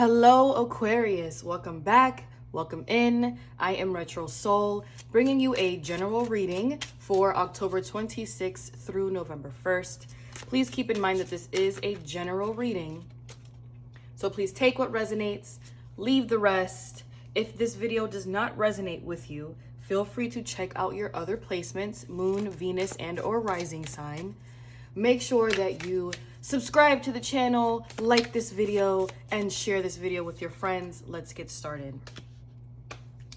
Hello Aquarius, welcome back, welcome in. I am retroSOLL, bringing you a general reading for October 26th through November 1st. Please keep in mind that this is a general reading, so please take what resonates, leave the rest. If this video does not resonate with you, feel free to check out your other placements, Moon, Venus, and or rising sign. Make sure that you subscribe to the channel, like this video, and share this video with your friends. Let's get started.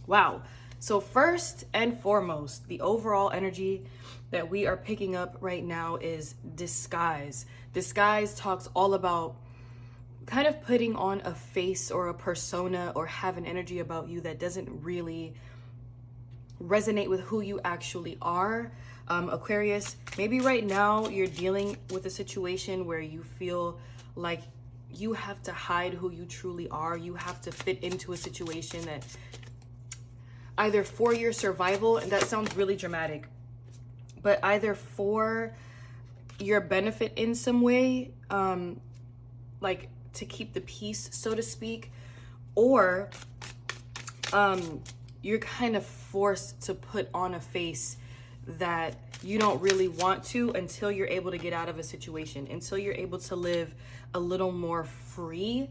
Wow. So first and foremost, the overall energy that we are picking up right now is disguise. Disguise talks all about kind of putting on a face or a persona or have an energy about you that doesn't really resonate with who you actually are. Aquarius, maybe right now you're dealing with a situation where you feel like you have to hide who you truly are. You have to fit into a situation that either for your survival, and that sounds really dramatic, but either for your benefit in some way, like to keep the peace, so to speak, or you're kind of forced to put on a face that you don't really want to until you're able to get out of a situation, until you're able to live a little more free.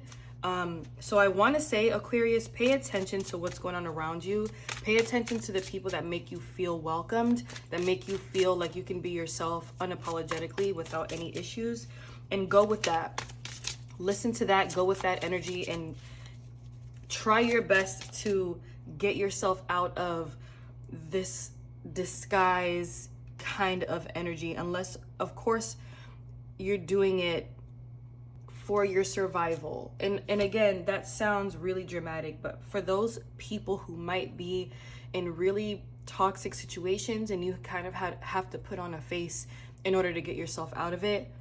So I want to say, Aquarius, pay attention to what's going on around you. Pay attention to the people that make you feel welcomed, that make you feel like you can be yourself unapologetically without any issues, and go with that. Listen to that, go with that energy, and try your best to get yourself out of this disguise kind of energy, unless of course you're doing it for your survival. And again, that sounds really dramatic, but for those people who might be in really toxic situations and you kind of have to put on a face in order to get yourself out of it,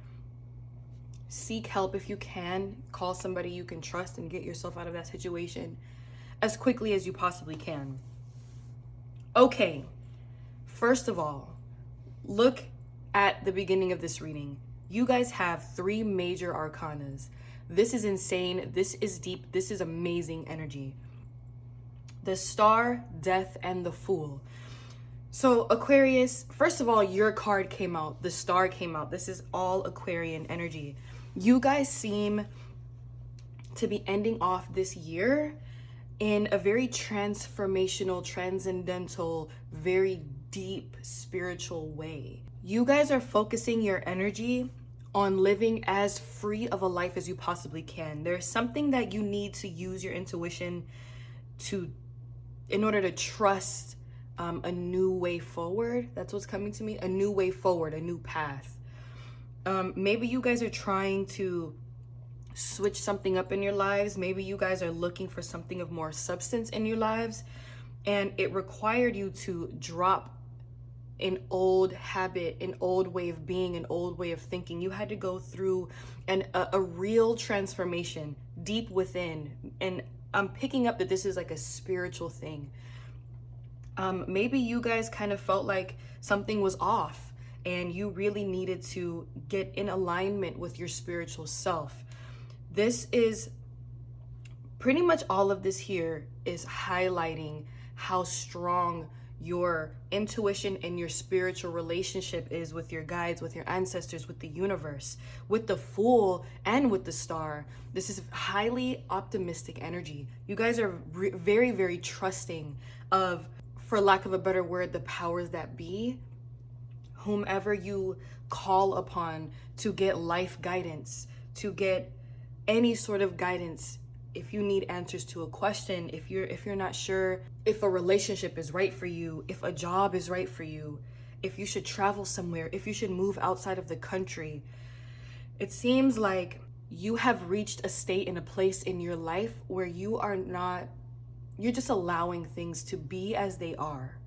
seek help if you can. Call somebody you can trust and get yourself out of that situation as quickly as you possibly can. Okay, first of all, look at the beginning of this reading. You guys have 3 major arcanas. This is insane. This is deep. This is amazing energy. The Star, Death, and the Fool. So Aquarius, first of all, your card came out. The Star came out. This is all Aquarian energy. You guys seem to be ending off this year in a very transformational, transcendental, very deep spiritual way. You guys are focusing your energy on living as free of a life as you possibly can. There's something that you need to use your intuition to, in order to trust a new way forward. That's what's coming to me. A new way forward, a new path. Maybe you guys are trying to switch something up in your lives. Maybe you guys are looking for something of more substance in your lives, and it required you to drop an old habit, an old way of being, an old way of thinking. You had to go through a real transformation deep within. And I'm picking up that this is like a spiritual thing. Maybe you guys kind of felt like something was off and you really needed to get in alignment with your spiritual self. This is pretty much all of this here is highlighting how strong your intuition and your spiritual relationship is with your guides, with your ancestors, with the universe, with the Fool, and with the Star. This is highly optimistic energy. You guys are very, very trusting of, for lack of a better word, the powers that be. Whomever you call upon to get life guidance, to get any sort of guidance, if you need answers to a question, if you're not sure if a relationship is right for you, if a job is right for you, if you should travel somewhere, if you should move outside of the country, it seems like you have reached a state and a place in your life where you're just allowing things to be as they are.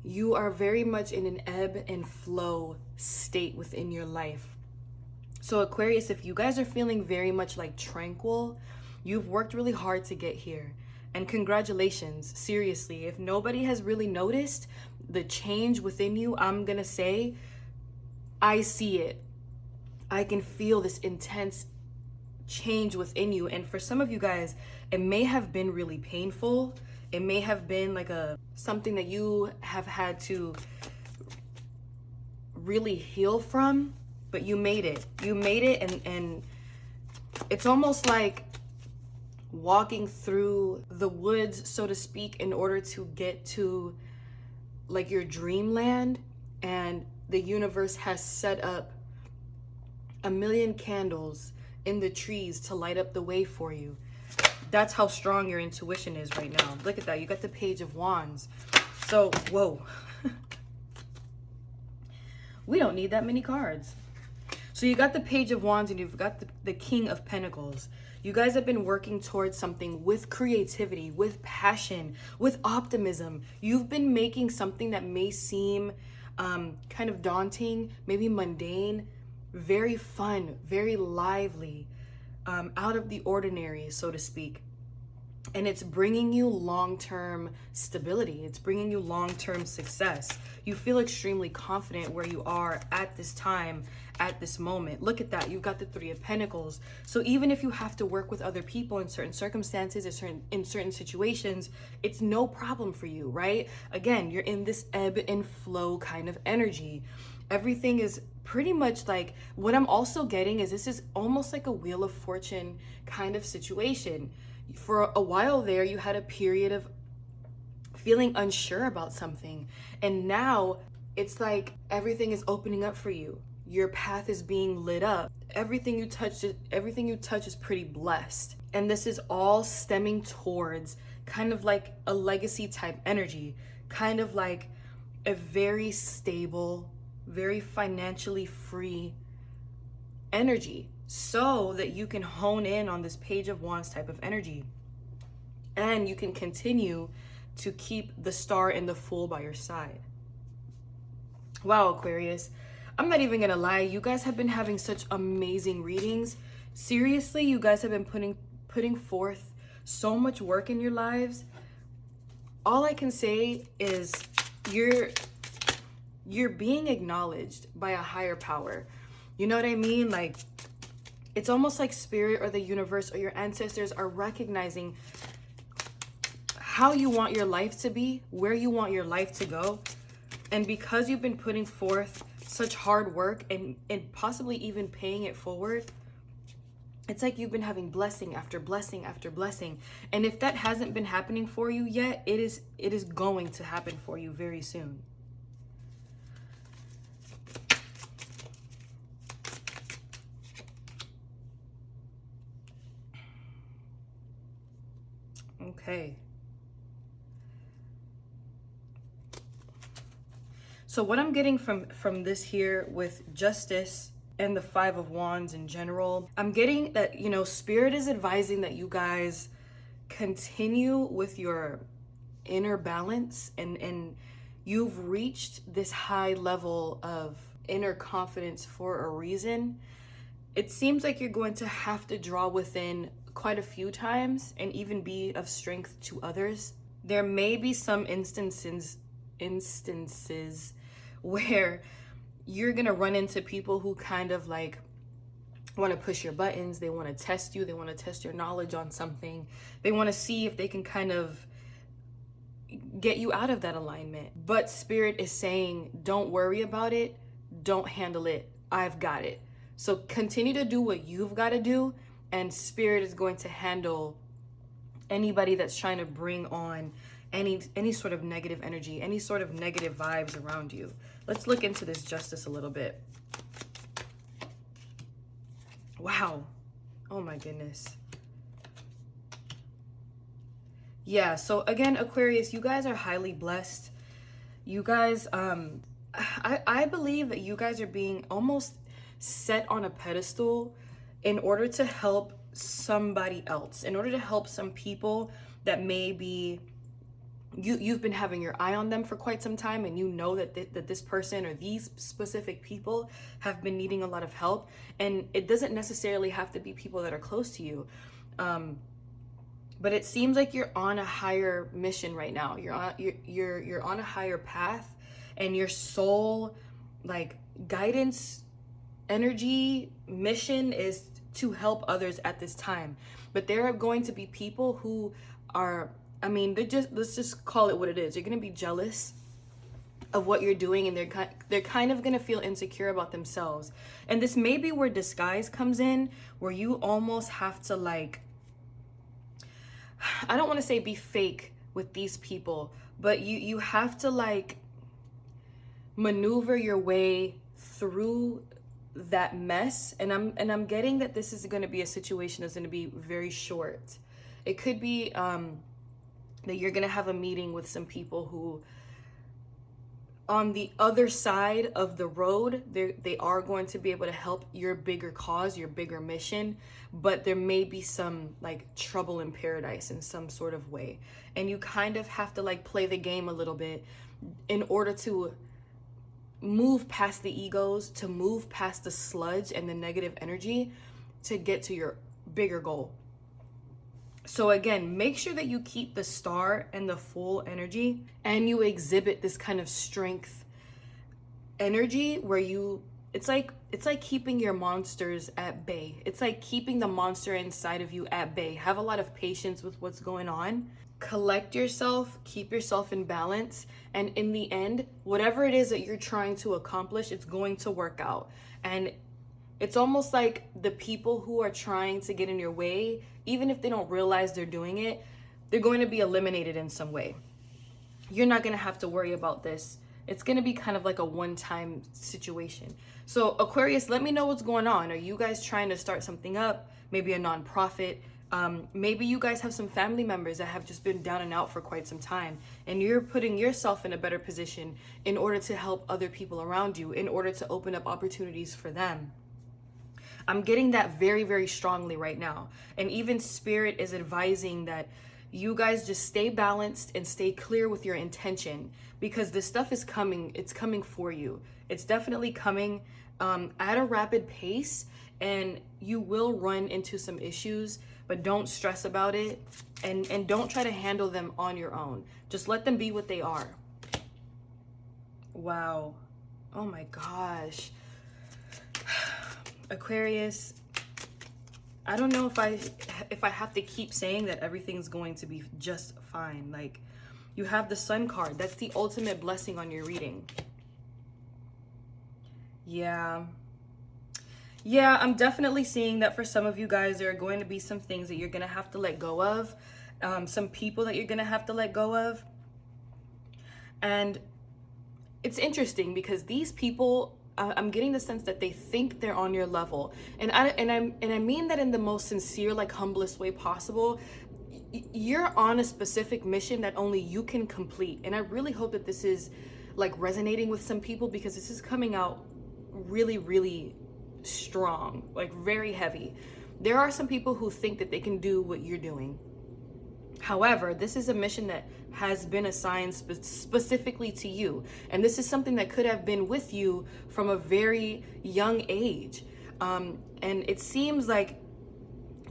You are very much in an ebb and flow state within your life. So Aquarius, if you guys are feeling very much like tranquil, you've worked really hard to get here. And congratulations, seriously. If nobody has really noticed the change within you, I'm gonna say, I see it. I can feel this intense change within you. And for some of you guys, it may have been really painful. It may have been like something that you have had to really heal from, but you made it. You made it, and it's almost like walking through the woods, so to speak, in order to get to like your dreamland, and the universe has set up a million candles in the trees to light up the way for you. That's how strong your intuition is right now. Look at that. You got the Page of Wands. So, whoa. We don't need that many cards. So you got the Page of Wands and you've got the King of Pentacles. You guys have been working towards something with creativity, with passion, with optimism. You've been making something that may seem kind of daunting, maybe mundane, very fun, very lively, out of the ordinary, so to speak. And it's bringing you long-term stability. It's bringing you long-term success. You feel extremely confident where you are at this time, at this moment. Look at that. You've got the Three of Pentacles. So even if you have to work with other people in certain circumstances or in certain situations, it's no problem for you, right? Again, you're in this ebb and flow kind of energy. Everything is pretty much like, what I'm also getting is this is almost like a Wheel of Fortune kind of situation. For a while there, you had a period of feeling unsure about something. And now it's like everything is opening up for you. Your path is being lit up. Everything you touch is pretty blessed. And this is all stemming towards kind of like a legacy type energy, kind of like a very stable, very financially free energy, so that you can hone in on this Page of Wands type of energy. And you can continue to keep the Star and the Fool by your side. Wow, Aquarius. I'm not even gonna lie, you guys have been having such amazing readings. Seriously, you guys have been putting forth so much work in your lives. All I can say is you're being acknowledged by a higher power. You know what I mean? Like, it's almost like spirit or the universe or your ancestors are recognizing how you want your life to be, where you want your life to go. And because you've been putting forth such hard work and possibly even paying it forward, it's like you've been having blessing after blessing after blessing. And if that hasn't been happening for you yet, it is going to happen for you very soon. Okay. So what I'm getting from this here with Justice and the Five of Wands in general, I'm getting that, you know, Spirit is advising that you guys continue with your inner balance, and you've reached this high level of inner confidence for a reason. It seems like you're going to have to draw within quite a few times and even be of strength to others. There may be some instances where you're gonna run into people who kind of like want to push your buttons. They want to test you. They want to test your knowledge on something. They want to see if they can kind of get you out of that alignment. But Spirit is saying, don't worry about it. Don't handle it. I've got it. So continue to do what you've got to do, and Spirit is going to handle anybody that's trying to bring on any sort of negative energy, any sort of negative vibes around you. Let's look into this Justice a little bit. Wow. Oh my goodness. Yeah, so again, Aquarius, you guys are highly blessed. You guys, I believe that you guys are being almost set on a pedestal in order to help somebody else, in order to help some people that may be, you've been having your eye on them for quite some time, and you know that this person or these specific people have been needing a lot of help. And it doesn't necessarily have to be people that are close to you. But it seems like you're on a higher mission right now. You're on a higher path, and your soul, like, guidance, energy, mission is to help others at this time. But there are going to be people who are, I mean, let's just call it what it is. They're going to be jealous of what you're doing, and they're kind of going to feel insecure about themselves. And this may be where disguise comes in, where you almost have to, like, I don't want to say be fake with these people, but you have to, like, maneuver your way through that mess. And I'm getting that this is going to be a situation that's going to be very short. It could be that you're going to have a meeting with some people who, on the other side of the road, they are going to be able to help your bigger cause, your bigger mission, but there may be some, like, trouble in paradise in some sort of way. And you kind of have to, like, play the game a little bit in order to move past the egos, to move past the sludge and the negative energy, to get to your bigger goal. So again, make sure that you keep the star and the full energy, and you exhibit this kind of strength energy where it's like keeping your monsters at bay. It's like keeping the monster inside of you at bay. Have a lot of patience with what's going on. Collect yourself, keep yourself in balance, and in the end, whatever it is that you're trying to accomplish, it's going to work out. And it's almost like the people who are trying to get in your way, even if they don't realize they're doing it, they're going to be eliminated in some way. You're not going to have to worry about this. It's going to be kind of like a one-time situation. So Aquarius, let me know what's going on. Are you guys trying to start something up? Maybe a nonprofit? Maybe you guys have some family members that have just been down and out for quite some time, and you're putting yourself in a better position in order to help other people around you, in order to open up opportunities for them. I'm getting that very, very strongly right now. And even Spirit is advising that you guys just stay balanced and stay clear with your intention, because this stuff is coming. It's coming for you. It's definitely coming at a rapid pace, and you will run into some issues, but don't stress about it, and don't try to handle them on your own. Just let them be what they are. Wow. Oh my gosh. Aquarius, I don't know if I have to keep saying that everything's going to be just fine. Like, you have the Sun card. That's the ultimate blessing on your reading. Yeah, I'm definitely seeing that for some of you guys, there are going to be some things that you're going to have to let go of. Some people that you're going to have to let go of. And it's interesting because these people, I'm getting the sense that they think they're on your level. And I mean that in the most sincere, like, humblest way possible. You're on a specific mission that only you can complete. And I really hope that this is, like, resonating with some people, because this is coming out really, really strong, like very heavy. There are some people who think that they can do what you're doing. However, this is a mission that has been assigned specifically to you. And this is something that could have been with you from a very young age. And it seems like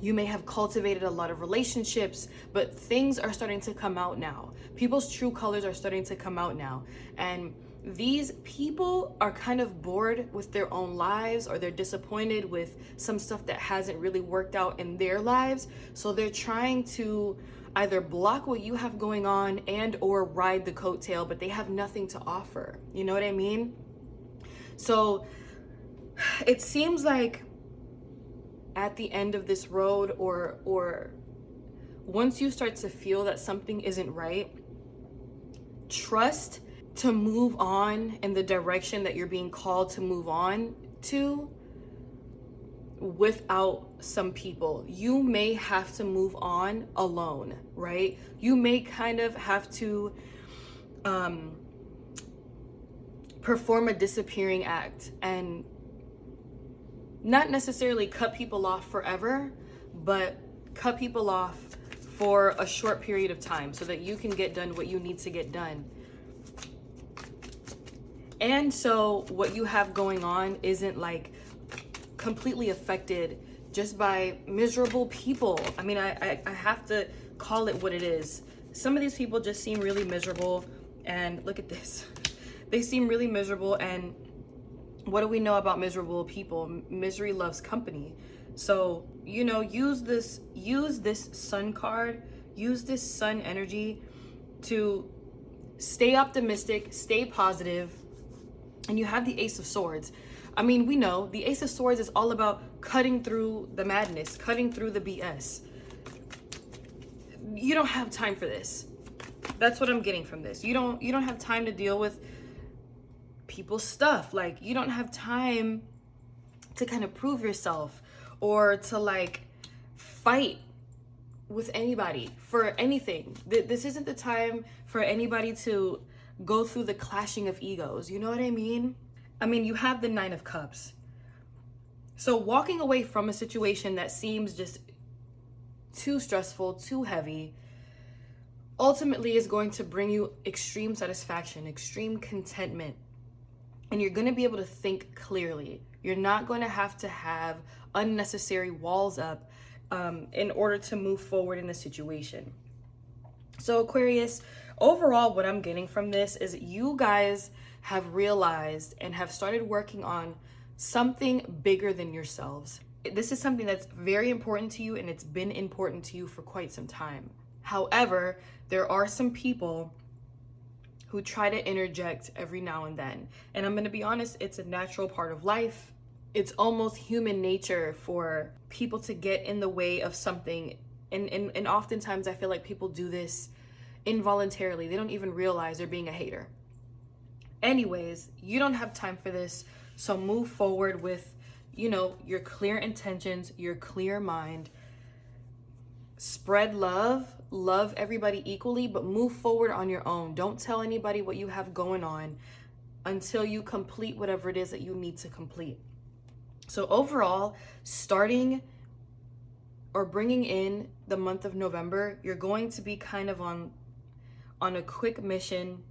you may have cultivated a lot of relationships, but things are starting to come out now. People's true colors are starting to come out now. And these people are kind of bored with their own lives, or they're disappointed with some stuff that hasn't really worked out in their lives. So they're trying to either block what you have going on and or ride the coattail, but they have nothing to offer. You know what I mean? So it seems like at the end of this road, or once you start to feel that something isn't right, trust to move on in the direction that you're being called to move on to without some people. You may have to move on alone, right? You may kind of have to perform a disappearing act and not necessarily cut people off forever, but cut people off for a short period of time so that you can get done what you need to get done. And so what you have going on isn't, like, completely affected just by miserable people. I mean, I have to call it what it is. Some of these people just seem really miserable, and look at this. They seem really miserable, and What do we know about miserable people? Misery loves company. So, you know, use this sun card, use this sun energy to stay optimistic, stay positive. And you have the Ace of Swords. I mean, we know the Ace of Swords is all about cutting through the madness, cutting through the BS. You don't have time for this. That's what I'm getting from this. You don't have time to deal with people's stuff. Like, you don't have time to kind of prove yourself or to like fight with anybody for anything. This isn't the time for anybody to go through the clashing of egos. You know what I mean? I mean, you have the Nine of Cups. So walking away from a situation that seems just too stressful, too heavy, ultimately is going to bring you extreme satisfaction, extreme contentment. And you're going to be able to think clearly. You're not going to have unnecessary walls up in order to move forward in a situation. So Aquarius, overall, what I'm getting from this is you guys have realized and have started working on something bigger than yourselves. This is something that's very important to you, and it's been important to you for quite some time. However, there are some people who try to interject every now and then. And I'm going to be honest, it's a natural part of life. It's almost human nature for people to get in the way of something. And oftentimes I feel like people do this involuntarily. They don't even realize they're being a hater. Anyways, you don't have time for this. So move forward with, you know, your clear intentions, your clear mind. Spread love, love everybody equally, but move forward on your own. Don't tell anybody what you have going on until you complete whatever it is that you need to complete. So overall, starting or bringing in the month of November, you're going to be kind of on a quick mission.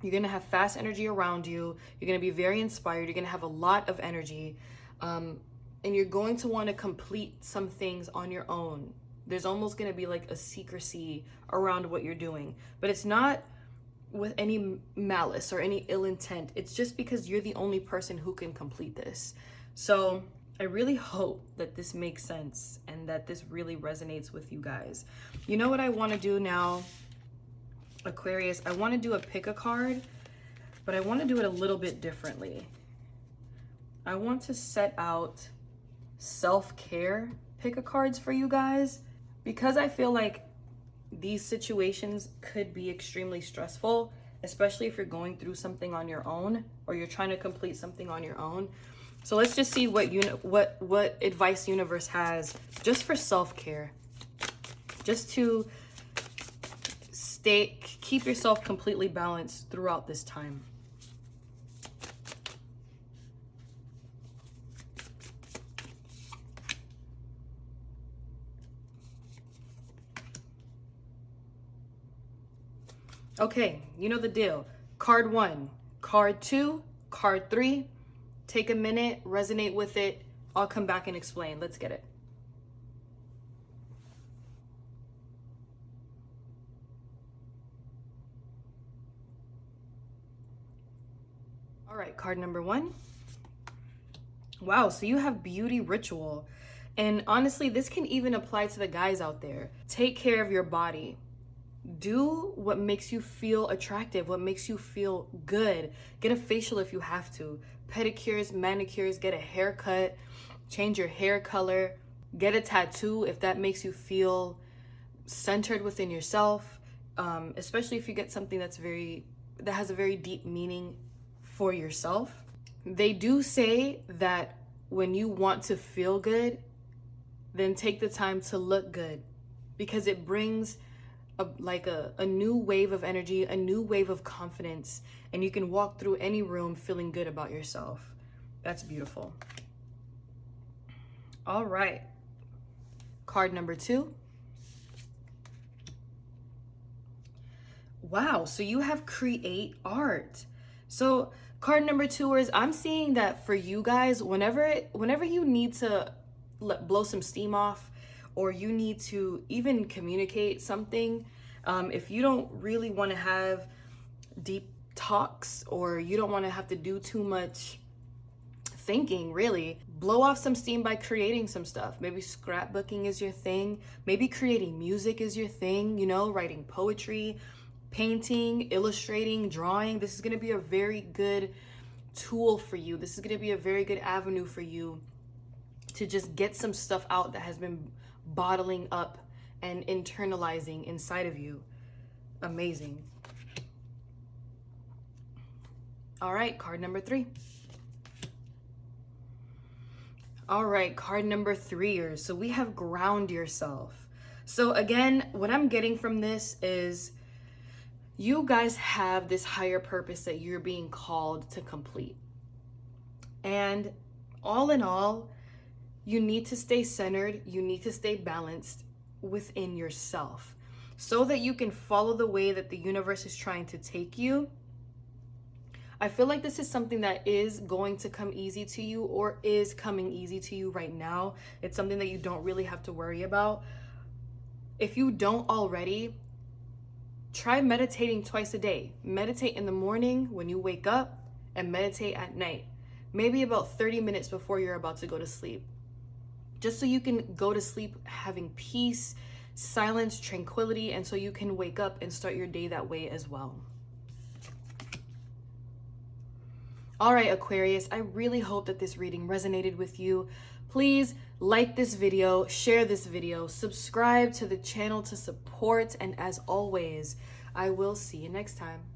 You're going to have fast energy around you. You're going to be very inspired. You're going to have a lot of energy. And you're going to want to complete some things on your own. There's almost going to be like a secrecy around what you're doing. But it's not with any malice or any ill intent. It's just because you're the only person who can complete this. So I really hope that this makes sense and that this really resonates with you guys. You know what I want to do now, Aquarius? I want to do a pick a card, but I want to do it a little bit differently. I want to set out self-care pick a cards for you guys, because I feel like these situations could be extremely stressful, especially if you're going through something on your own or you're trying to complete something on your own. So let's just see what advice universe has just for self-care, just to keep yourself completely balanced throughout this time. Okay, you know the deal. Card 1, card 2, card 3. Take a minute, resonate with it. I'll come back and explain. Let's get it. All right, card number 1. Wow, so you have beauty ritual. And honestly, this can even apply to the guys out there. Take care of your body. Do what makes you feel attractive, what makes you feel good. Get a facial if you have to. Pedicures, manicures, get a haircut, change your hair color, get a tattoo if that makes you feel centered within yourself, especially if you get something that has a very deep meaning for yourself. They do say that when you want to feel good, then take the time to look good, because it brings a new wave of energy, a new wave of confidence, and you can walk through any room feeling good about yourself. That's beautiful. All right. Card number 2. Wow, so you have create art. So card number 2 is, I'm seeing that for you guys, whenever you need to blow some steam off, or you need to even communicate something, if you don't really want to have deep talks, or you don't want to have to do too much thinking, really. Blow off some steam by creating some stuff. Maybe scrapbooking is your thing. Maybe creating music is your thing, you know, writing poetry, painting, illustrating, drawing. This is going to be a very good tool for you. This is going to be a very good avenue for you to just get some stuff out that has been bottling up and internalizing inside of you. Amazing. All right, card number 3. All right, card number 3. So we have ground yourself. So again, what I'm getting from this is you guys have this higher purpose that you're being called to complete. And all in all, you need to stay centered, you need to stay balanced within yourself so that you can follow the way that the universe is trying to take you. I feel like this is something that is going to come easy to you or is coming easy to you right now. It's something that you don't really have to worry about. If you don't already, try meditating twice a day. Meditate in the morning when you wake up and meditate at night. Maybe about 30 minutes before you're about to go to sleep. Just so you can go to sleep having peace, silence, tranquility, and so you can wake up and start your day that way as well. All right, Aquarius, I really hope that this reading resonated with you. Please like this video, share this video, subscribe to the channel to support, and as always, I will see you next time.